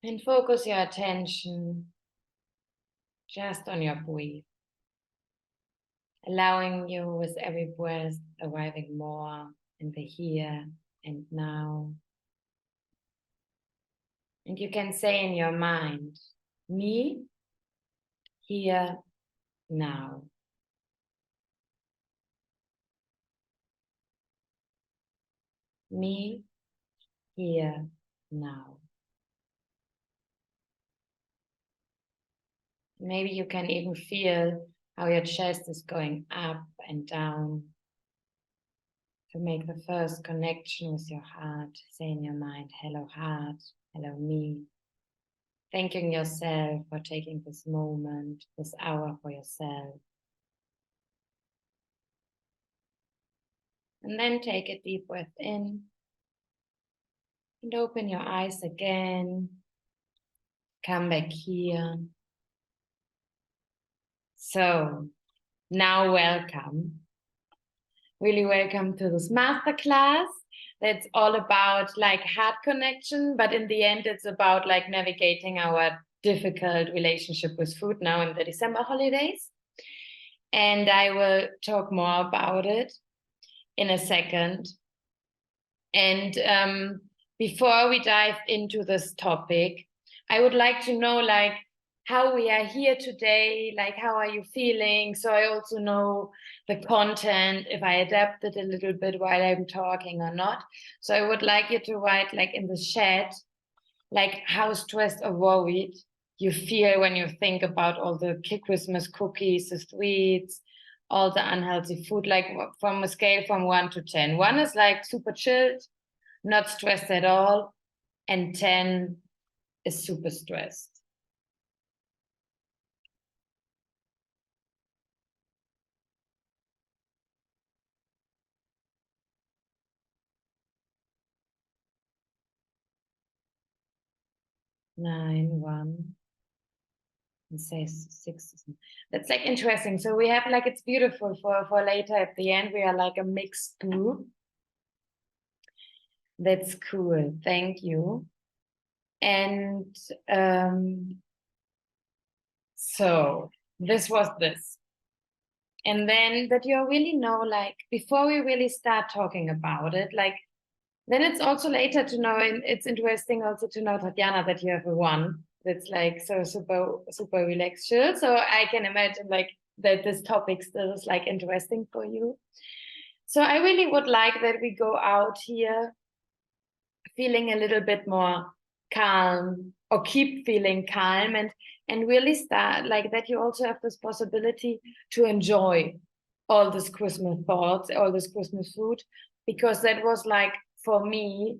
And focus your attention just on your breath, allowing you with every breath arriving more in the here and now. And you can say in your mind, me, here, now. Me, here, now. Maybe you can even feel how your chest is going up and down to make the first connection with your heart. Say in your mind, hello heart, hello me. Thanking yourself for taking this moment, this hour for yourself. And then take a deep breath in and open your eyes again. Come back here. So now welcome. Really welcome to this masterclass. That's all about like heart connection, but in the end, it's about like navigating our difficult relationship with food now in the December holidays. And I will talk more about it in a second. And before we dive into this topic, I would like to know like how we are here today, like how are you feeling? So I also know the content, if I adapt it a little bit while I'm talking or not. So I would like you to write like in the chat, like how stressed or worried you feel when you think about all the Christmas cookies, the sweets, all the unhealthy food, like from a scale from 1 to 10. 1 is like super chilled, not stressed at all, and 10 is super stressed. Nine, 1, and say 6. That's like interesting. So we have like, it's beautiful for later at the end. We are like a mixed group. That's cool. Thank you. And so this was this. And then that you really know, like before we really start talking about it, like then it's also later to know, and it's interesting also to know, Tatjana, that you have a 1 that's like so super relaxed, chill. So I can imagine like that this topic still is like interesting for you. So I really would like that we go out here feeling a little bit more calm, or keep feeling calm, and really start like that. You also have this possibility to enjoy all this Christmas thoughts, all this Christmas food, because that was like for me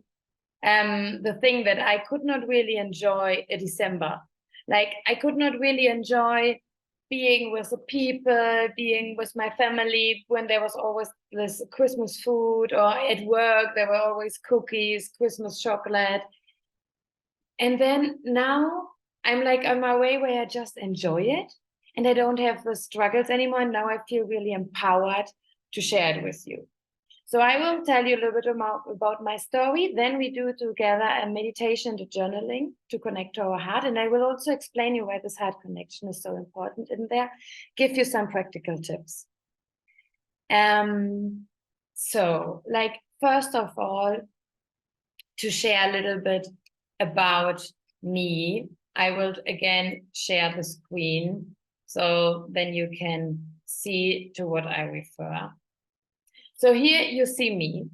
the thing that I could not really enjoy in December. Like I could not really enjoy being with the people, being with my family when there was always this Christmas food, or at work there were always cookies, Christmas chocolate. And then now I'm like on my way where I just enjoy it and I don't have the struggles anymore. And now I feel really empowered to share it with you. So I will tell you a little bit about my story. Then we do together a meditation to journaling to connect to our heart. And I will also explain you why this heart connection is so important in there, give you some practical tips. So like, first of all, to share a little bit about me, I will again share the screen so then you can see to what I refer. So here you see me.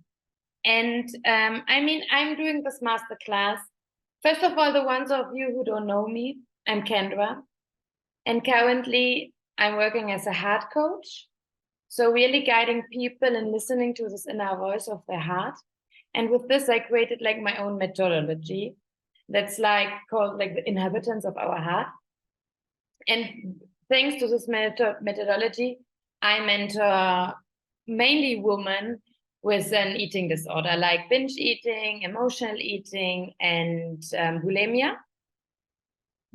And I mean, I'm doing this masterclass. First of all, the ones of you who don't know me, I'm Kendra. And currently I'm working as a heart coach. So really guiding people and listening to this inner voice of their heart. And with this, I created like my own methodology that's like called like the inhabitants of our heart. And thanks to this methodology, I mentor mainly women with an eating disorder, like binge eating, emotional eating, and bulimia.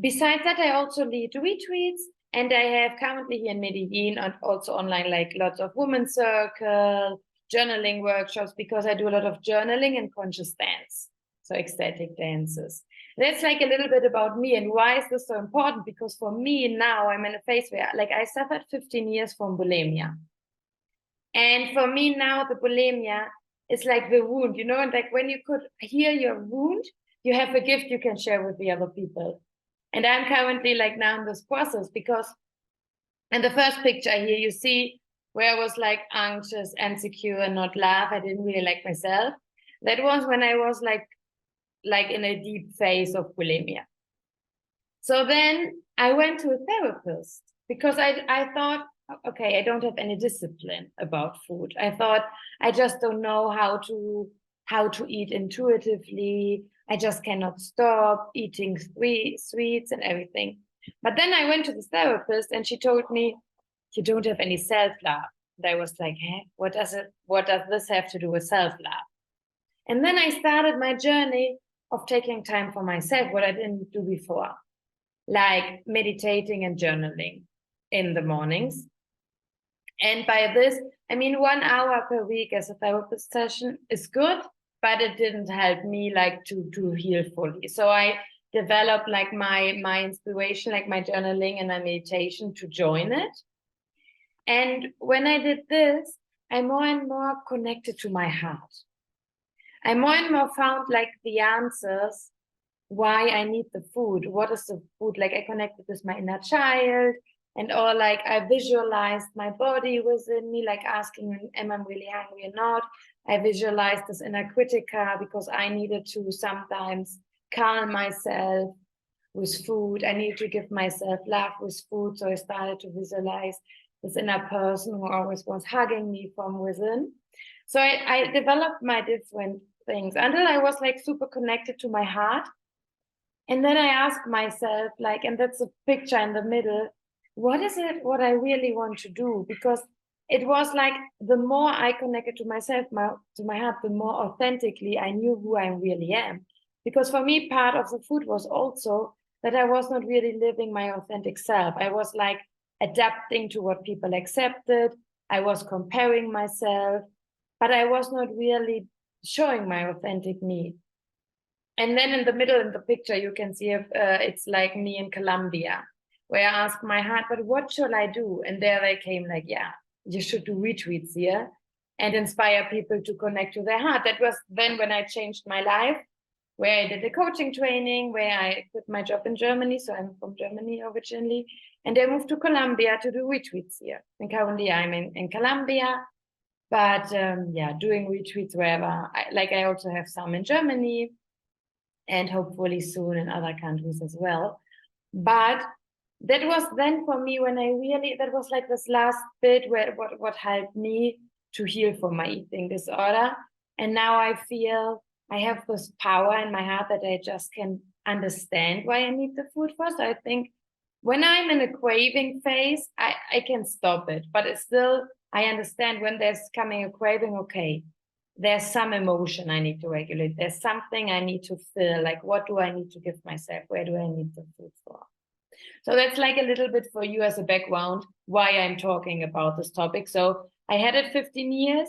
Besides that, I also lead retreats, and I have currently here in Medellin and also online like lots of women's circle, journaling workshops, because I do a lot of journaling and conscious dance, so ecstatic dances. that's like a little bit about me. And why is this so important? Because for me now, I'm in a phase where like I suffered 15 years from bulimia. And for me now, the bulimia is like the wound, you know, and like when you could heal your wound, you have a gift you can share with the other people. And I'm currently like now in this process, because in the first picture here, you see where I was like anxious, insecure, and not laugh. I didn't really like myself. That was when I was like in a deep phase of bulimia. So then I went to a therapist because I thought, okay, I don't have any discipline about food. I thought I just don't know how to eat intuitively. I just cannot stop eating sweets and everything. But then I went to the therapist and she told me, you don't have any self-love. And I was like, hey, what does this have to do with self-love? And then I started my journey of taking time for myself, what I didn't do before, like meditating and journaling in the mornings. And by this, I mean, 1 hour per week as a therapist session is good, but it didn't help me like to heal fully. So I developed like my inspiration, like my journaling and my meditation to join it. And when I did this, I'm more and more connected to my heart. I more and more found like the answers why I need the food. What is the food? Like I connected with my inner child, and or like I visualized my body within me, like asking, am I really hungry or not? I visualized this inner critica because I needed to sometimes calm myself with food. I needed to give myself love with food. So I started to visualize this inner person who always was hugging me from within. So I developed my different things until I was like super connected to my heart. And then I asked myself, like, and that's a picture in the middle, what is it what I really want to do? Because it was like the more I connected to myself, to my heart, the more authentically I knew who I really am. Because for me, part of the food was also that I was not really living my authentic self. I was like adapting to what people accepted. I was comparing myself, but I was not really showing my authentic me. And then in the middle in the picture, you can see if, it's like me in Colombia, where I asked my heart, but what should I do? And there they came like, yeah, you should do retreats here and inspire people to connect to their heart. That was then when I changed my life, where I did a coaching training, where I quit my job in Germany. So I'm from Germany originally. And I moved to Colombia to do retreats here. And currently I'm in Colombia, but yeah, doing retreats wherever. I also have some in Germany, and hopefully soon in other countries as well. But that was then for me when that was like this last bit where what helped me to heal from my eating disorder. And now I feel I have this power in my heart that I just can understand why I need the food first. I think when I'm in a craving phase, I can stop it, but it's still, I understand when there's coming a craving, okay, there's some emotion I need to regulate. There's something I need to feel, like what do I need to give myself? Where do I need the food for? So that's like a little bit for you as a background, why I'm talking about this topic. So I had it 15 years.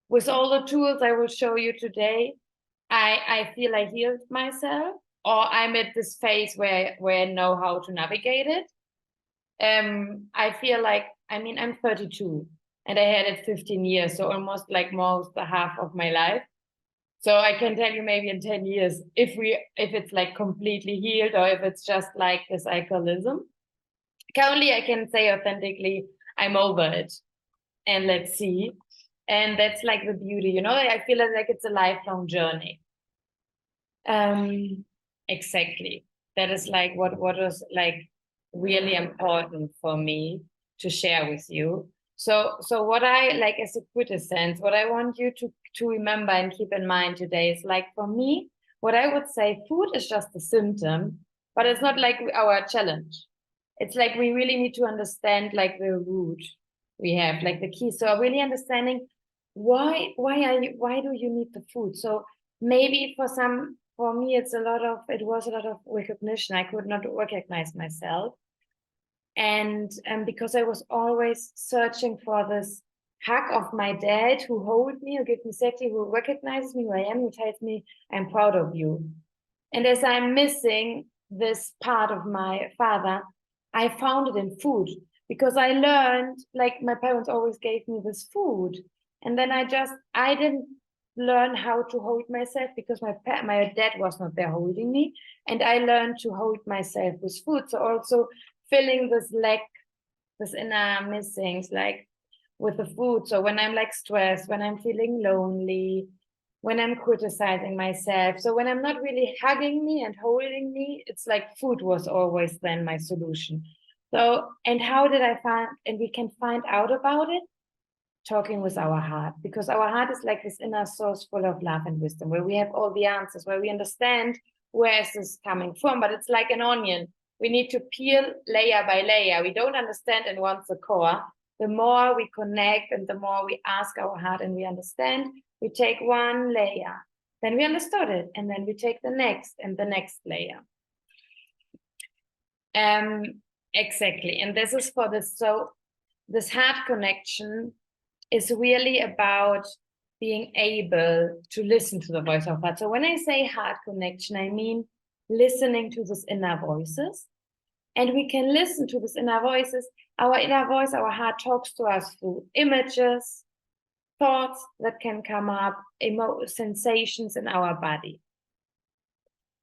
With all the tools I will show you today, I feel I healed myself, or I'm at this phase where I know how to navigate it. I feel like, I mean, I'm 32 and I had it 15 years, so almost like most the half of my life. So I can tell you maybe in 10 years if it's like completely healed or if it's just like this alcoholism. Currently, I can say authentically, I'm over it. And let's see. And that's like the beauty, you know, I feel like it's a lifelong journey. Exactly. That is like what was like really important for me to share with you. So what I like as a quintessence, what I want you to remember and keep in mind today is like, for me, what I would say, food is just a symptom, but it's not like our challenge. It's like we really need to understand like the root we have, like the key. So really understanding why do you need the food? So maybe for me it was a lot of recognition. I could not recognize myself. And because I was always searching for this hug of my dad who holds me, who gives me safety, who recognizes me who I am, who tells me, I'm proud of you. And as I'm missing this part of my father, I found it in food, because I learned, like my parents always gave me this food. And then I didn't learn how to hold myself, because my dad was not there holding me. And I learned to hold myself with food. So also filling this lack, this inner missings, like with the food. So when I'm like stressed, when I'm feeling lonely, when I'm criticizing myself, so when I'm not really hugging me and holding me, it's like food was always then my solution. So, and how did I find, and we can find out about it talking with our heart, because our heart is like this inner source full of love and wisdom, where we have all the answers, where we understand where is this coming from. But it's like an onion. We need to peel layer by layer. We don't understand in once the core. The more we connect and the more we ask our heart and we understand, we take one layer, then we understood it, and then we take the next and the next layer. Exactly. And this is for this. So this heart connection is really about being able to listen to the voice of heart. So when I say heart connection, I mean listening to these inner voices. And we can listen to these inner voices. Our inner voice, our heart talks to us through images, thoughts that can come up, sensations in our body.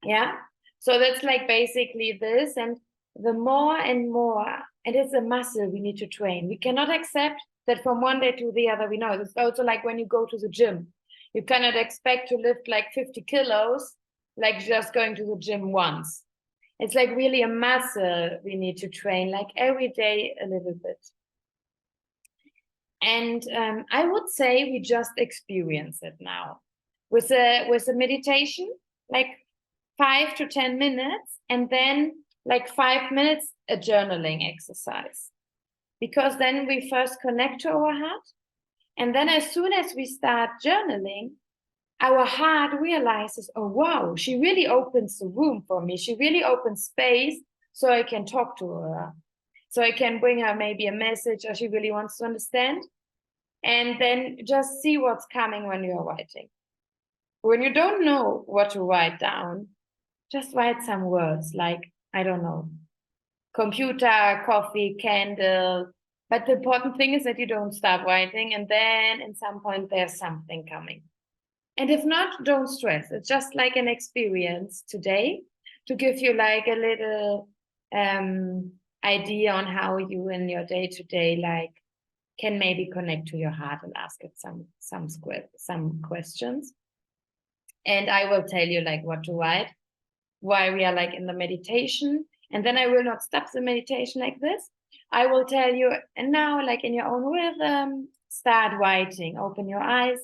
Yeah. So that's like basically this. And the more and more, and it's a muscle we need to train. We cannot accept that from one day to the other we know. It's also like when you go to the gym. You cannot expect to lift like 50 kilos, like just going to the gym once. It's like really a muscle we need to train, like every day a little bit. And I would say we just experience it now with a meditation, like 5 to 10 minutes, and then like 5 minutes a journaling exercise. Because then we first connect to our heart, and then as soon as we start journaling, our heart realizes, oh wow, she really opens the room for me. She really opens space so I can talk to her. So I can bring her maybe a message, or she really wants to understand. And then just see what's coming when you're writing. When you don't know what to write down, just write some words like, I don't know, computer, coffee, candle. But the important thing is that you don't stop writing, and then at some point there's something coming. And if not, don't stress. It's just like an experience today to give you like a little idea on how you in your day-to-day like can maybe connect to your heart and ask it some questions. And I will tell you like what to write while we are like in the meditation. And then I will not stop the meditation like this. I will tell you, and now like in your own rhythm, start writing, open your eyes,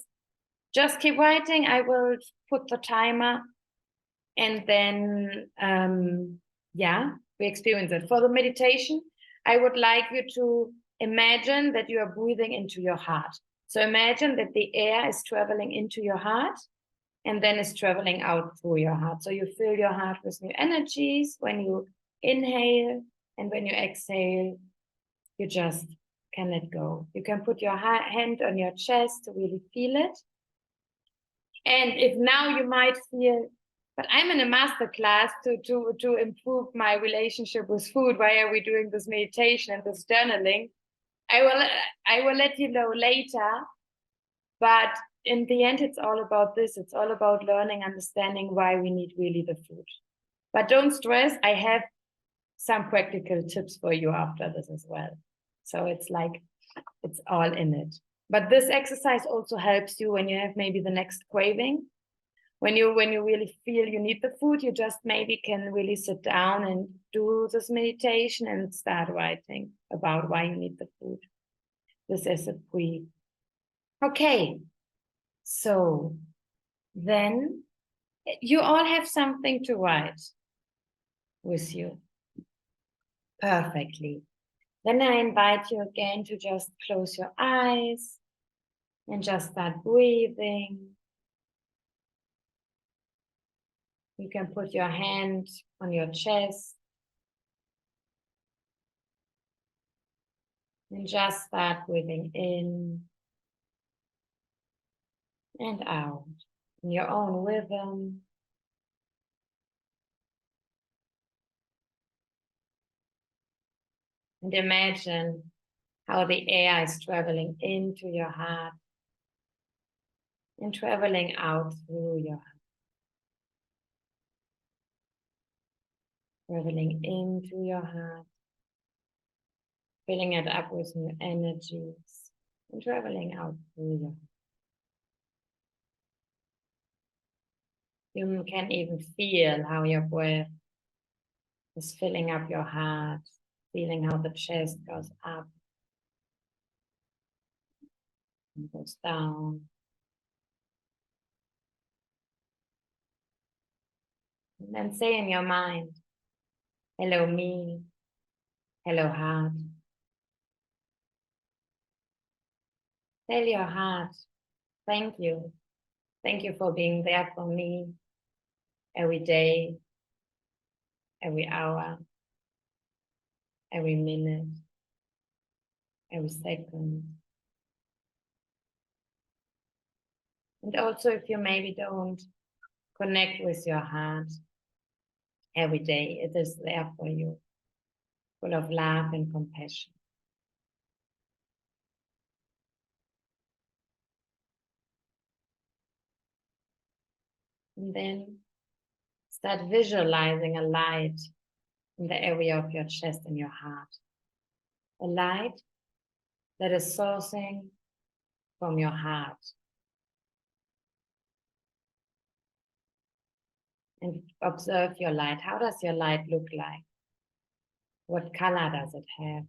just keep writing. I will put the timer, and then yeah, we experience it. For the meditation, I would like you to imagine that you are breathing into your heart. So imagine that the air is traveling into your heart and then is traveling out through your heart. So you fill your heart with new energies when you inhale, and when you exhale, you just can let go. You can put your hand on your chest to really feel it. And if now you might feel, but I'm in a masterclass to improve my relationship with food, why are we doing this meditation and this journaling? I will let you know later. But in the end, it's all about this. It's all about learning, understanding why we need really the food. But don't stress. I have some practical tips for you after this as well. So it's like, it's all in it. But this exercise also helps you when you have maybe the next craving. When you really feel you need the food, you just maybe can really sit down and do this meditation and start writing about why you need the food. This is a pre. Okay, so then you all have something to write with you. Perfectly. Then I invite you again to just close your eyes and just start breathing. You can put your hand on your chest and just start breathing in and out in your own rhythm. And imagine how the air is traveling into your heart and traveling out through your heart. Traveling into your heart, filling it up with new energies, and traveling out through your heart. You can even feel how your breath is filling up your heart, feeling how the chest goes up and goes down. And then say in your mind, hello me, hello heart. Tell your heart, thank you. Thank you for being there for me every day, every hour, every minute, every second. And also if you maybe don't connect with your heart every day, it is there for you, full of love and compassion. And then start visualizing a light in the area of your chest and your heart. A light that is sourcing from your heart. And observe your light. How does your light look like? What color does it have?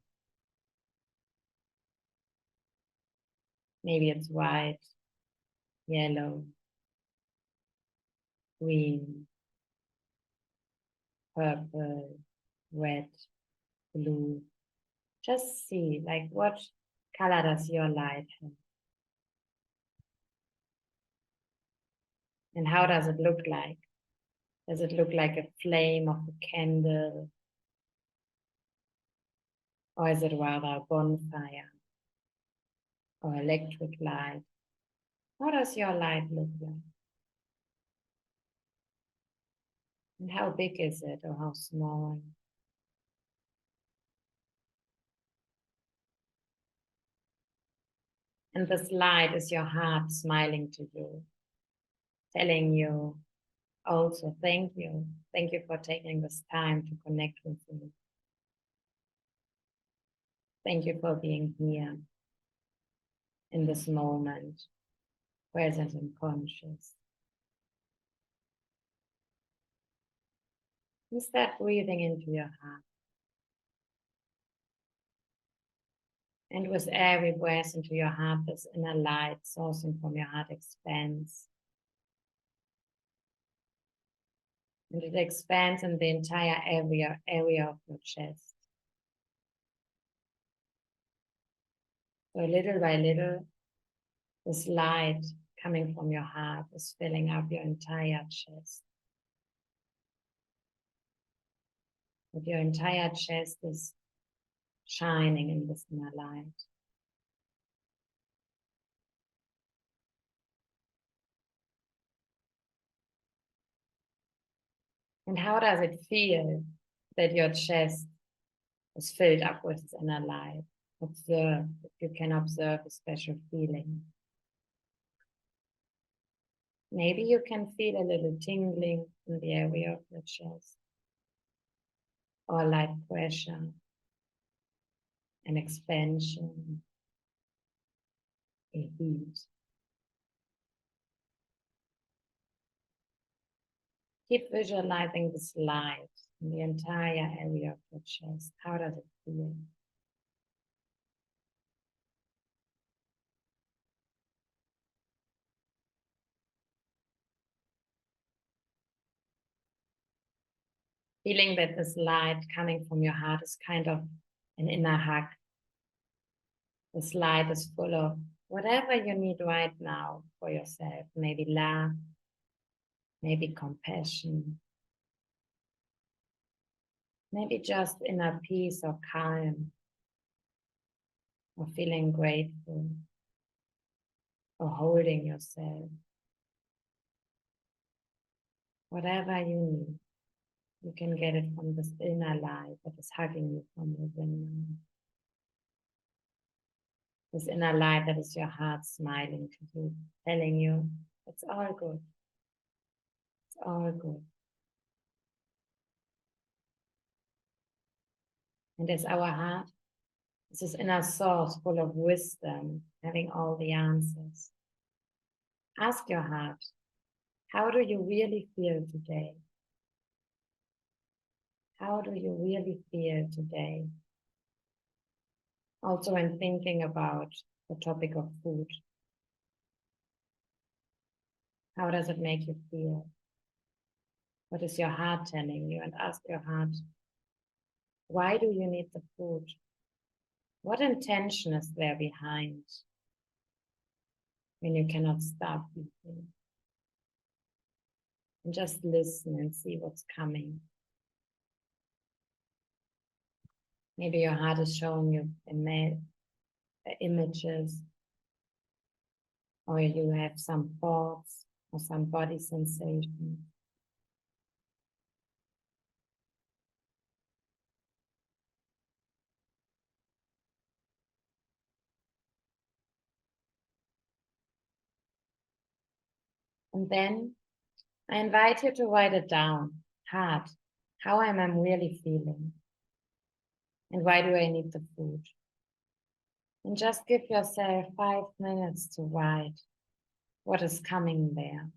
Maybe it's white, yellow, green, purple, red, blue. Just see, like, what color does your light have? And how does it look like? Does it look like a flame of a candle? Or is it rather a bonfire or electric light? How does your light look like? And how big is it or how small? And this light is your heart smiling to you, telling you also, thank you. Thank you for taking this time to connect with me. Thank you for being here in this moment, present and conscious. And start breathing into your heart. And with every breath into your heart, this inner light sourcing from your heart expands. And it expands in the entire area of your chest. So little by little, this light coming from your heart is filling up your entire chest. But your entire chest is shining in this inner light. And how does it feel that your chest is filled up with this inner light? Observe, if you can observe a special feeling. Maybe you can feel a little tingling in the area of your chest, or light pressure, an expansion, a heat. Keep visualizing this light in the entire area of your chest. How does it feel? Feeling that this light coming from your heart is kind of an inner hug. This light is full of whatever you need right now for yourself. Maybe love, maybe compassion, maybe just inner peace or calm, or feeling grateful, or holding yourself. Whatever you need. You can get it from this inner light that is hugging you from within. This inner light that is your heart smiling to you, telling you it's all good. It's all good. And as our heart, it's this inner source full of wisdom, having all the answers. Ask your heart, how do you really feel today? How do you really feel today? Also, in thinking about the topic of food, how does it make you feel? What is your heart telling you? And ask your heart, why do you need the food? What intention is there behind when you cannot stop eating? And just listen and see what's coming. Maybe your heart is showing you images, or you have some thoughts or some body sensation. And then I invite you to write it down. Heart, how am I really feeling? And why do I need the food? And just give yourself 5 minutes to write what is coming there.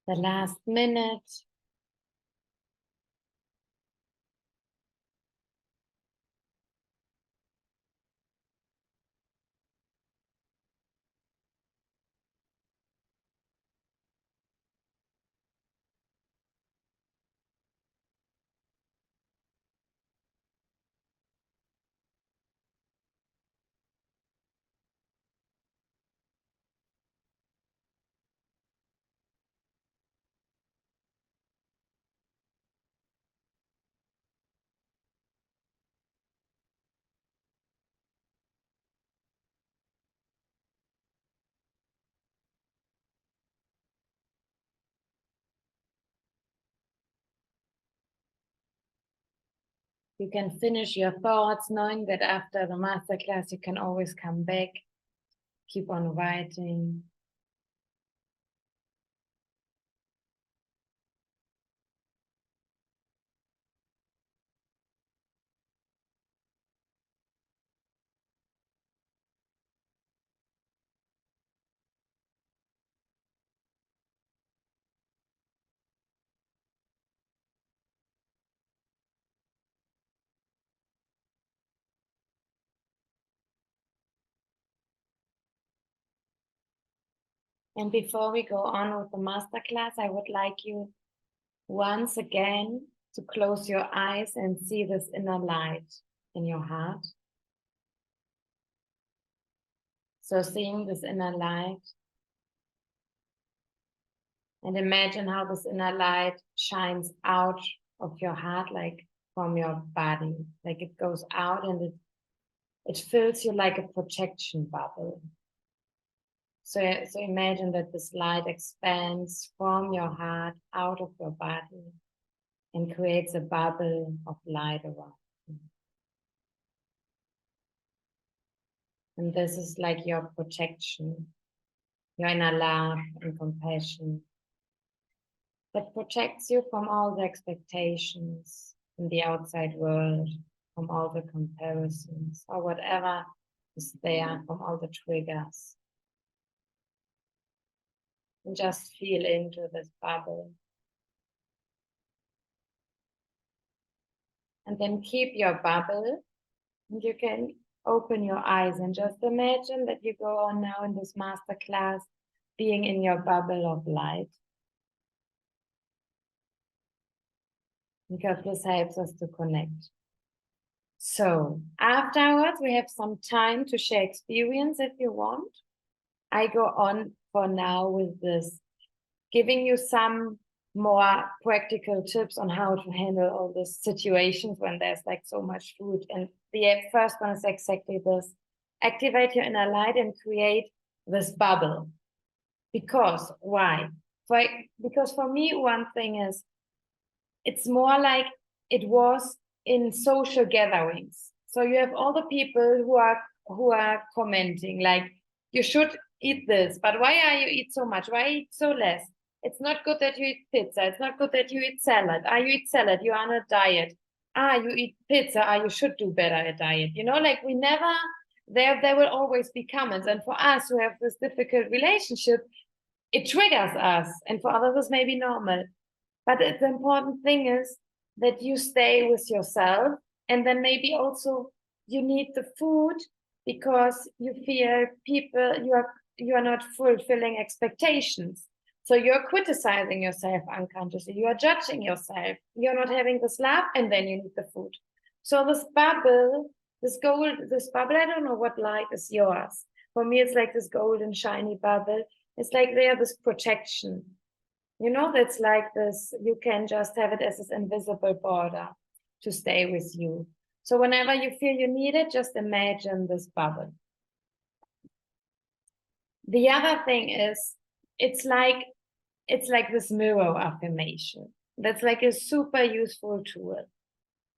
the last minute. You can finish your thoughts knowing that after the masterclass, you can always come back, keep on writing. And before we go on with the masterclass, I would like you once again to close your eyes and see this inner light in your heart. So seeing this inner light, and imagine how this inner light shines out of your heart, like from your body, like it goes out and it fills you like a protection bubble. So imagine that this light expands from your heart out of your body and creates a bubble of light around you. And this is like your protection, your inner love and compassion that protects you from all the expectations in the outside world, from all the comparisons or whatever is there, from all the triggers. And just feel into this bubble. And then keep your bubble, and you can open your eyes and just imagine that you go on now in this masterclass being in your bubble of light. Because this helps us to connect. So afterwards, we have some time to share experience if you want. I go on for now with this, giving you some more practical tips on how to handle all these situations when there's like so much food. And the first one is exactly this: activate your inner light and create this bubble. Because why? Because for me, one thing is, it's more like it was in social gatherings. So you have all the people who are commenting like, you should eat this, but why are you eat so much? Why eat so less? It's not good that you eat pizza. It's not good that you eat salad. You eat salad, you are on a diet. You eat pizza. You should do better at diet. You know, like we never, there will always be comments. And for us who have this difficult relationship, it triggers us. And for others, it's maybe normal. But the important thing is that you stay with yourself, and then maybe also you need the food because you feel you are not fulfilling expectations. So you're criticizing yourself unconsciously. You are judging yourself. You're not having this love, and then you need the food. So this bubble, this bubble, I don't know what light is yours. For me, it's like this golden shiny bubble. It's like they are this protection. You know, that's like this, you can just have it as this invisible border to stay with you. So whenever you feel you need it, just imagine this bubble. The other thing is, it's like this mirror affirmation. That's like a super useful tool.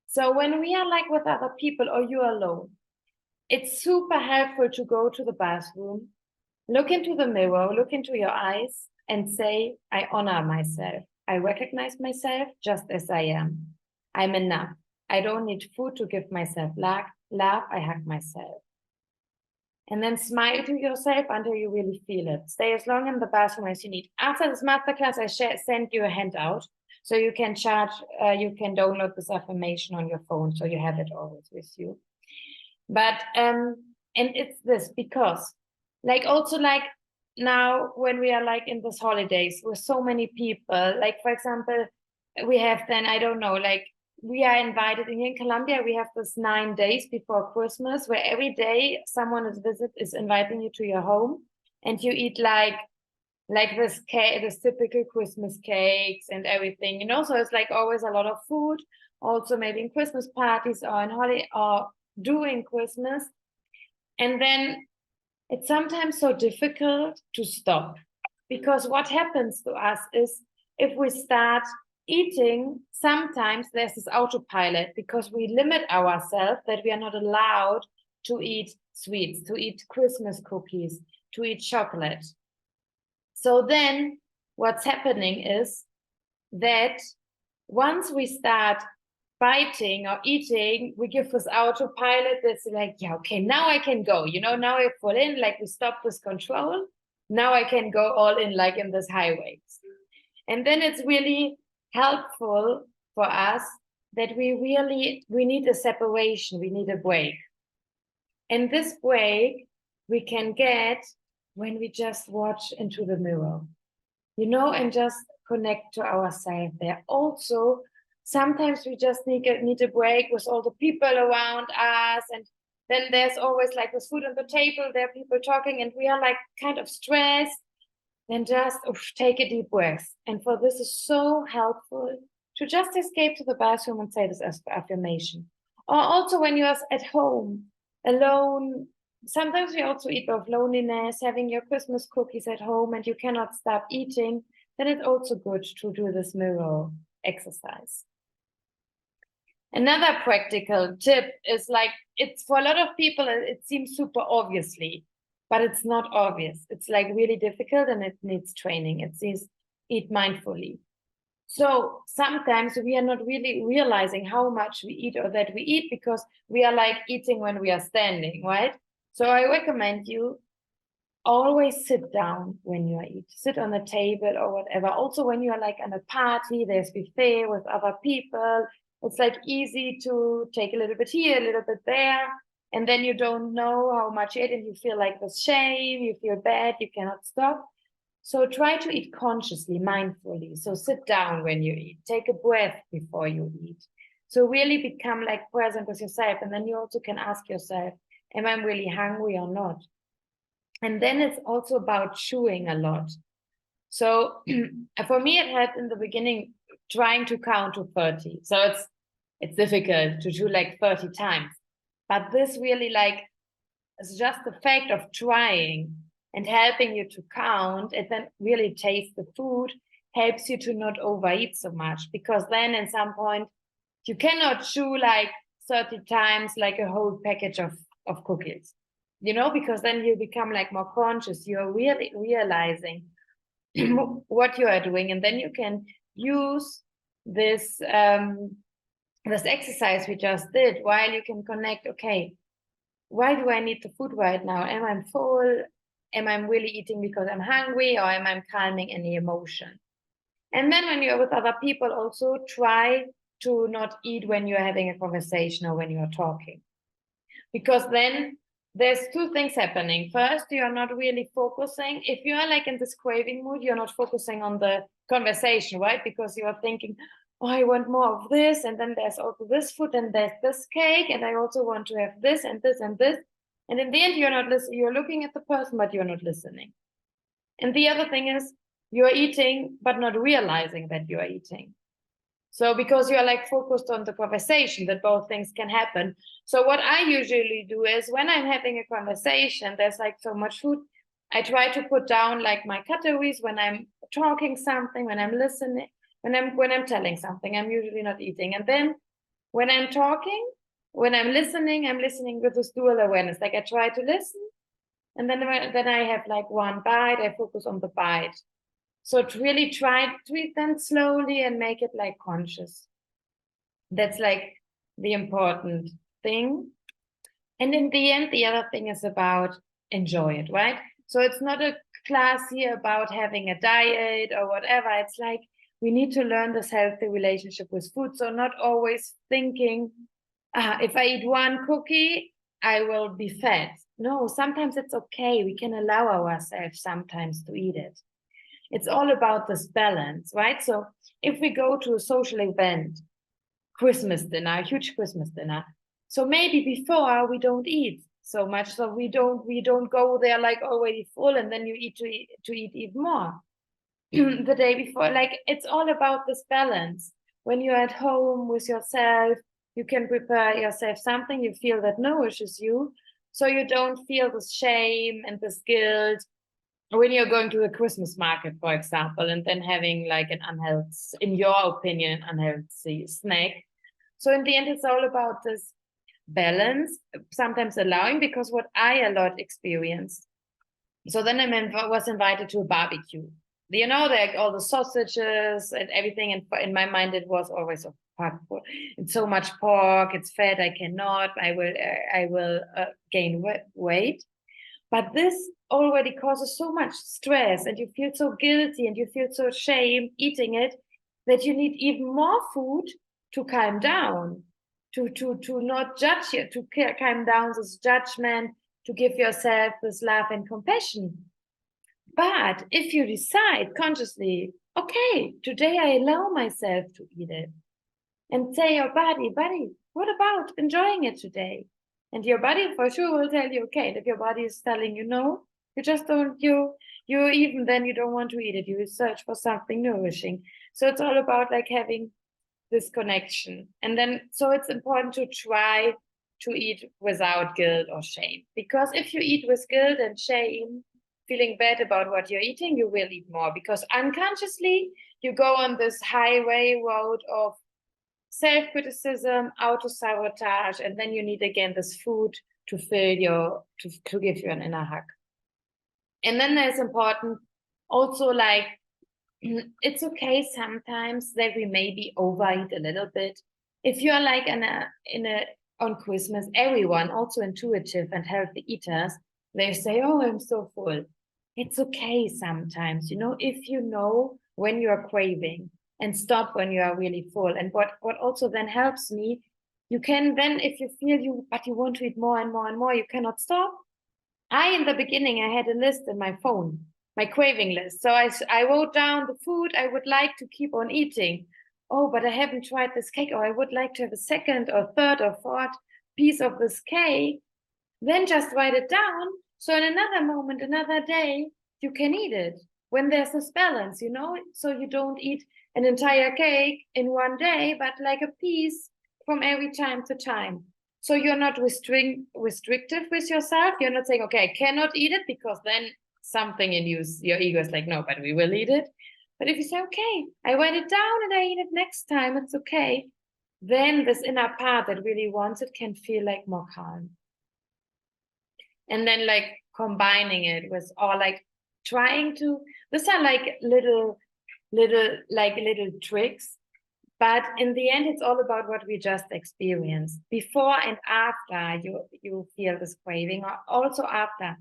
So when we are like with other people or you're alone, it's super helpful to go to the bathroom, look into the mirror, look into your eyes, and say, I honor myself. I recognize myself just as I am. I'm enough. I don't need food to give myself love. I hug myself. And then smile to yourself until you really feel it. Stay as long in the bathroom as you need. After this masterclass, I send you a handout. So you can you can download this affirmation on your phone. So you have it always with you. But, and it's this because like also like now when we are like in this holidays with so many people, like for example, we have then, I don't know, like we are invited in Colombia, we have this 9 days before Christmas where every day someone is inviting you to your home and you eat like this cake, this typical Christmas cakes and everything, you know, so it's like always a lot of food, also maybe in Christmas parties or in holiday or during Christmas. And then it's sometimes so difficult to stop because what happens to us is if we start eating, sometimes there's this autopilot because we limit ourselves that we are not allowed to eat sweets, to eat Christmas cookies, to eat chocolate. So then what's happening is that once we start biting or eating, we give this autopilot that's like, yeah, okay, now I can go, you know, now I fall in, like we stop this control. Now I can go all in, like in this highways. And then it's really helpful for us that we need a separation, we need a break. And this break we can get when we just watch into the mirror, you know, and just connect to ourselves there. Also, sometimes we just need a break with all the people around us. And then there's always like with food on the table, there are people talking and we are like kind of stressed. Then just take a deep breath. And for this is so helpful to just escape to the bathroom and say this affirmation. Or also when you're at home, alone, sometimes we also eat of loneliness, having your Christmas cookies at home and you cannot stop eating, then it's also good to do this mirror exercise. Another practical tip is like, it's for a lot of people, it seems super obviously, but it's not obvious. It's like really difficult and it needs training. It says eat mindfully. So sometimes we are not really realizing how much we eat or that we eat because we are like eating when we are standing, right? So I recommend you always sit down when you eat, sit on a table or whatever. Also, when you are like at a party, there's buffet with other people. It's like easy to take a little bit here, a little bit there. And then you don't know how much you ate and you feel like this shame, you feel bad, you cannot stop. So try to eat consciously, mindfully. So sit down when you eat, take a breath before you eat. So really become like present with yourself. And then you also can ask yourself, am I really hungry or not? And then it's also about chewing a lot. So for me, it helped in the beginning trying to count to 30. So it's difficult to chew like 30 times. But this really like is just the fact of trying and helping you to count and then really taste the food helps you to not overeat so much, because then at some point you cannot chew like 30 times like a whole package of cookies, you know, because then you become like more conscious. You're really realizing what you are doing, and then you can use this this exercise we just did while you can connect. Okay, why do I need the food right now? Am I full? Am I really eating because I'm hungry, or am I calming any emotion? And then when you're with other people, also try to not eat when you're having a conversation or when you're talking. Because then there's two things happening. First, you're not really focusing. If you are like in this craving mood, you're not focusing on the conversation, right? Because you're thinking, oh, I want more of this. And then there's also this food and there's this cake. And I also want to have this and this and this. And in the end, you're not listening. You're looking at the person, but you're not listening. And the other thing is you're eating, but not realizing that you're eating. So because you're like focused on the conversation, that both things can happen. So what I usually do is when I'm having a conversation, there's like so much food, I try to put down like my calories when I'm talking something, when I'm listening, when I'm telling something, I'm usually not eating. And then when I'm talking, when I'm listening with this dual awareness. Like I try to listen, and then I have like one bite, I focus on the bite. So to really try to eat them slowly and make it like conscious. That's like the important thing. And in the end, the other thing is about enjoy it, right? So it's not a class here about having a diet or whatever. It's like we need to learn this healthy relationship with food. So not always thinking, if I eat one cookie, I will be fat. No, sometimes it's okay. We can allow ourselves sometimes to eat it. It's all about this balance, right? So if we go to a social event, Christmas dinner, a huge Christmas dinner, so maybe before we don't eat so much, so we don't go there like already full, and then you eat to eat even more the day before. Like, it's all about this balance. When you're at home with yourself, you can prepare yourself something you feel that nourishes you, so you don't feel this shame and this guilt when you're going to a Christmas market, for example, and then having like an unhealthy, in your opinion, unhealthy snack. So in the end, it's all about this balance, sometimes allowing, because what I a lot experienced. So then I was invited to a barbecue. You know, like all the sausages and everything. And in my mind, it was always a pork. It's so much pork. It's fat. I cannot. I will gain weight. But this already causes so much stress, and you feel so guilty and you feel so shame eating it, that you need even more food to calm down, to not judge you, to calm down this judgment, to give yourself this love and compassion. But if you decide consciously, okay, today I allow myself to eat it, and say your body, what about enjoying it today? And your body for sure will tell you, okay. And if your body is telling you no, you just don't, you even then you don't want to eat it. You search for something nourishing. So it's all about like having this connection. And then, so it's important to try to eat without guilt or shame. Because if you eat with guilt and shame, feeling bad about what you're eating, you will eat more, because unconsciously you go on this highway road of self-criticism, auto-sabotage, and then you need again this food to fill your, to give you an inner hug. And then there's important also, like, it's okay sometimes that we maybe overeat a little bit. If you're like on Christmas, everyone, also intuitive and healthy eaters, they say, oh, I'm so full. It's okay sometimes, if you know when you're craving, and stop when you are really full. And what also then helps me, you can then, if you feel but you want to eat more and more and more, you cannot stop. In the beginning, I had a list in my phone, my craving list. So I wrote down the food I would like to keep on eating. Oh, but I haven't tried this cake, or I would like to have a second or third or fourth piece of this cake. Then just write it down. So in another moment, another day, you can eat it when there's this balance, so you don't eat an entire cake in one day, but like a piece from every time to time. So you're not restrictive with yourself. You're not saying, okay, I cannot eat it, because then something in you, your ego is like, no, but we will eat it. But if you say, okay, I write it down and I eat it next time, it's okay. Then this inner part that really wants it can feel like more calm. And then like combining it with, or like trying to, these are like little tricks, but in the end, it's all about what we just experienced. Before and after you feel this craving, or also after,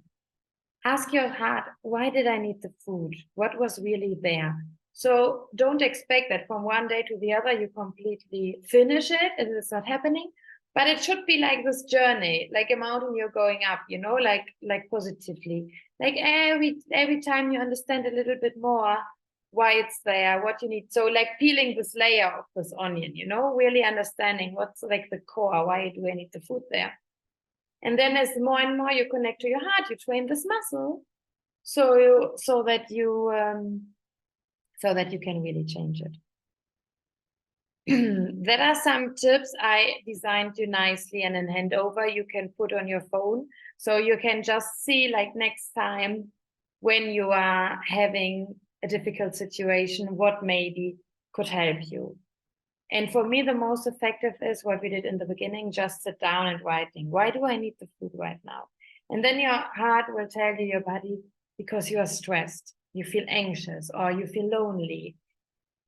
ask your heart, why did I need the food? What was really there? So don't expect that from one day to the other you completely finish it and it's not happening. But it should be like this journey, like a mountain you're going up, like positively. Like every time you understand a little bit more why it's there, what you need. So like peeling this layer of this onion, really understanding what's like the core, why do I need the food there? And then as more and more you connect to your heart, you train this muscle, so that you can really change it. There are some tips I designed you nicely and in handover you can put on your phone, so you can just see, like, next time when you are having a difficult situation, what maybe could help you. And for me, the most effective is what we did in the beginning, just sit down and writing. Why do I need the food right now? And then your heart will tell you, your body, because you are stressed, you feel anxious, or you feel lonely.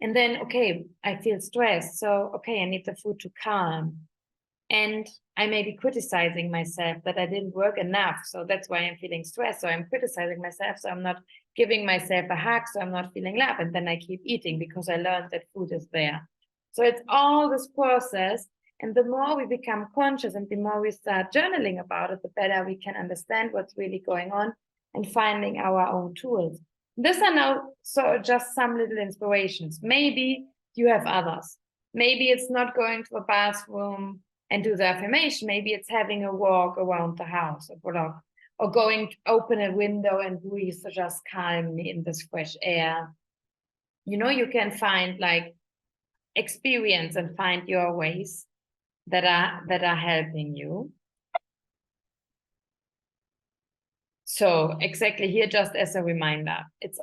And then, okay, I feel stressed. So, okay, I need the food to calm. And I may be criticizing myself that I didn't work enough. So that's why I'm feeling stressed. So I'm criticizing myself. So I'm not giving myself a hug. So I'm not feeling love. And then I keep eating because I learned that food is there. So it's all this process. And the more we become conscious and the more we start journaling about it, the better we can understand what's really going on and finding our own tools. These are now just some little inspirations. Maybe you have others. Maybe it's not going to a bathroom and do the affirmation. Maybe it's having a walk around the house or going to open a window and breathe just calmly in this fresh air. You can find like experience and find your ways that are helping you. So exactly here, just as a reminder, it's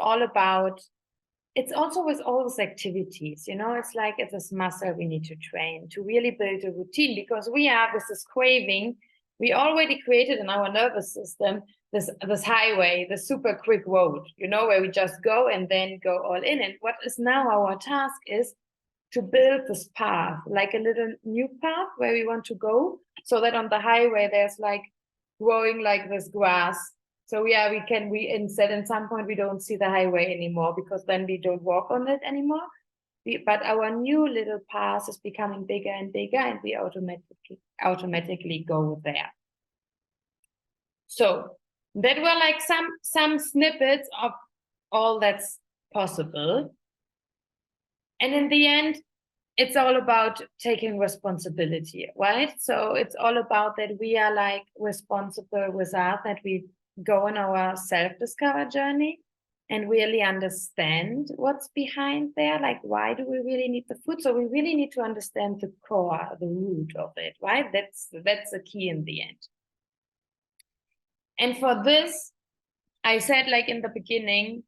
also with all those activities, it's like it's this muscle we need to train to really build a routine, because we have this craving. We already created in our nervous system this highway, the super quick road, where we just go and then go all in. And what is now our task is to build this path, like a little new path where we want to go, so that on the highway there's like growing like this grass. So we instead at some point we don't see the highway anymore, because then we don't walk on it anymore. But our new little path is becoming bigger and bigger, and we automatically go there. So that were like some snippets of all that's possible. And in the end, it's all about taking responsibility, right? So it's all about that we are like responsible with us, that we go on our self-discover journey and really understand what's behind there. Like, why do we really need the food? So we really need to understand the core, the root of it, right? That's the key in the end. And for this, I said like in the beginning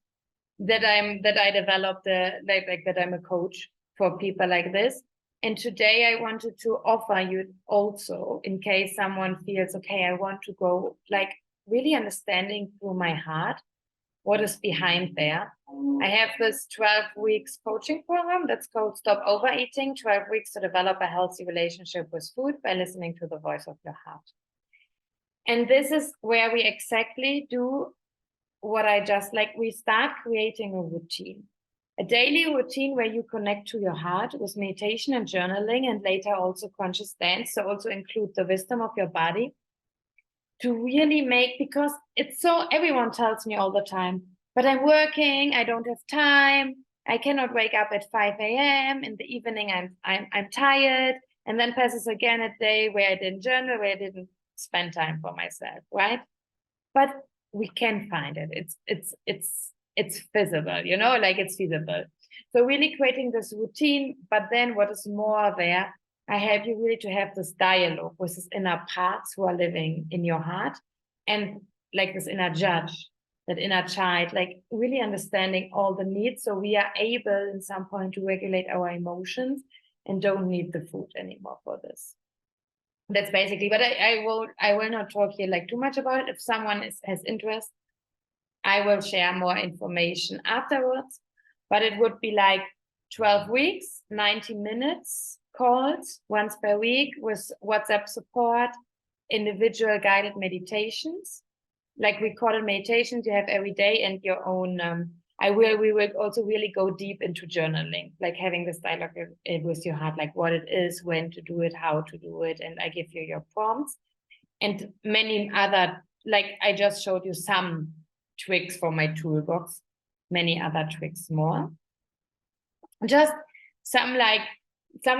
that I developed that I'm a coach for people like this. And today I wanted to offer you also, in case someone feels, okay, I want to go like really understanding through my heart what is behind there. I have this 12 weeks coaching program that's called Stop Overeating, 12 weeks to develop a healthy relationship with food by listening to the voice of your heart. And this is where we exactly do what I just like. We start creating a routine, a daily routine where you connect to your heart with meditation and journaling, and later also conscious dance. So also include the wisdom of your body to really because it's so, everyone tells me all the time, but I'm working, I don't have time, I cannot wake up at 5 a.m. in the evening, I'm tired, and then passes again a day where I didn't journal, where I didn't spend time for myself, right? But we can find it. It's feasible, like it's feasible. So really creating this routine, but then what is more there, I help you really to have this dialogue with this inner parts who are living in your heart, and like this inner judge, that inner child, like really understanding all the needs. So we are able in some point to regulate our emotions and don't need the food anymore for this. That's basically, but I will not talk here like too much about it. If someone has interest, I will share more information afterwards, but it would be like 12 weeks, 90 minutes calls once per week with WhatsApp support, individual guided meditations, like recorded meditations you have every day, and your own, we will also really go deep into journaling, like having this dialogue with your heart, like what it is, when to do it, how to do it. And I give you your prompts and many other, like I just showed you some tricks for my toolbox, many other tricks more. Just some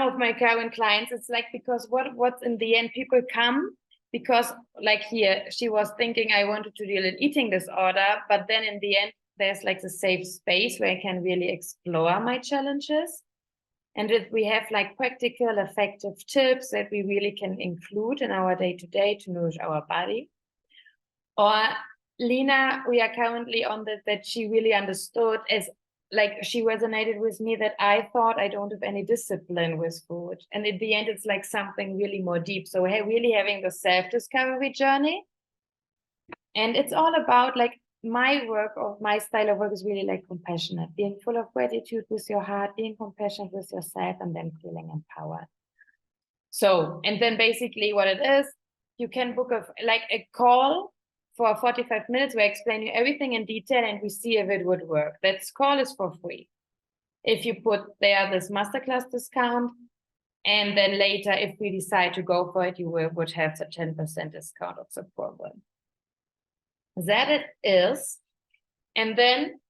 of my current clients, it's like, because what's in the end, people come because like here, she was thinking I wanted to deal with eating disorder, but then in the end, there's like the safe space where I can really explore my challenges. And we have like practical, effective tips that we really can include in our day-to-day to nourish our body. Or Lena, we are currently on that she really understood, as like she resonated with me, that I thought I don't have any discipline with food. And in the end, it's like something really more deep. So we're really having the self-discovery journey. And it's all about like my work, or my style of work is really like compassionate, being full of gratitude with your heart, being compassionate with yourself, and then feeling empowered. So, and then basically what it is, you can book a call for 45 minutes where I explain you everything in detail and we see if it would work. That call is for free. If you put there this masterclass discount, and then later, if we decide to go for it, you would have the 10% discount of the program. That it is. And then,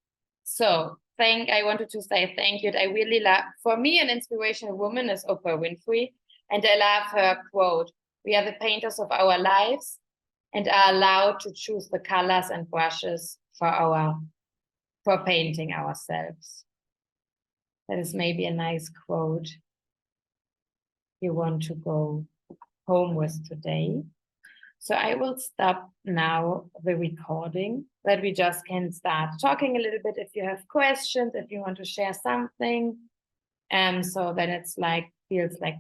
I wanted to say thank you. I really love, for me, an inspirational woman is Oprah Winfrey. And I love her quote, "We are the painters of our lives and are allowed to choose the colors and brushes for painting ourselves." That is maybe a nice quote you want to go home with today. So I will stop now the recording, that we just can start talking a little bit if you have questions, if you want to share something. So then it's feels like